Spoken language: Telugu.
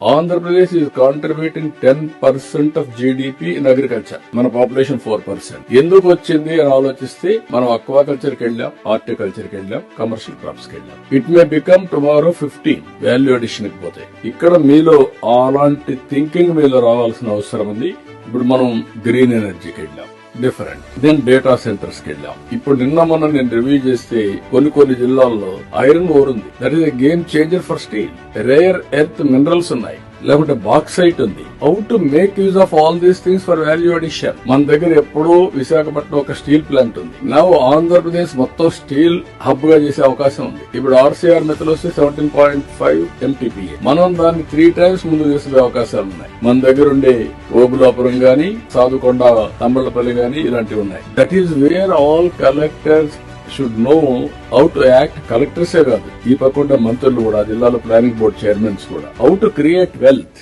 Andhra is contributing 10% of GDP in agriculture. మన పాపులేషన్ 4%. ఎందుకు వచ్చింది అని ఆలోచిస్తే మనం అక్వాకల్చర్ కి వెళ్ళాం, హార్టికల్చర్ కి వెళ్ళాం, కమర్షియల్ క్రాప్స్ కి వెళ్ళాం. It may become tomorrow 15 value addition కి పోతే. ఇక్కడ మీలో అలాంటి థింకింగ్ మీలో రావాల్సిన అవసరం ఉంది. ఇప్పుడు మనం గ్రీన్ ఎనర్జీకి వెళ్ళాం, డిఫరెంట్. దెన్ డేటా సెంటర్స్ కి వెళ్ళాం. ఇప్పుడు నిన్న మొన్న నేను రివ్యూ చేస్తే కొన్ని జిల్లాల్లో ఐరన్ ఓర్ ఉంది. That is a game changer for steel. Rare earth minerals ఉన్నాయి, లేకుంటే బాక్సైట్ ఉంది. How to make use of all these things for value addition. మన దగ్గర ఎప్పుడూ విశాఖపట్నం ఒక స్టీల్ ప్లాంట్ ఉంది. నవ్ ఆంధ్రప్రదేశ్ మొత్తం స్టీల్ హబ్ గా చేసే అవకాశం ఉంది. ఇప్పుడు ఆర్సీఆర్ మెథడ్ వస్తే 17.5 MTPA. మనం దాన్ని 3 times ముందు తీసుకునే అవకాశాలు ఉన్నాయి. మన దగ్గర ఉండే ఓబులాపురం గాని, సాధుకొండ, తమ్మళ్లపల్లి గాని ఇలాంటివి ఉన్నాయి. That is where all collectors should know how to act. కలెక్టర్సే కాదు, ఈ పక్కన మంత్రులు కూడా, జిల్లాలో ప్లానింగ్ బోర్డ్ చైర్మన్స్ కూడా, హౌ టు క్రియేట్ వెల్త్.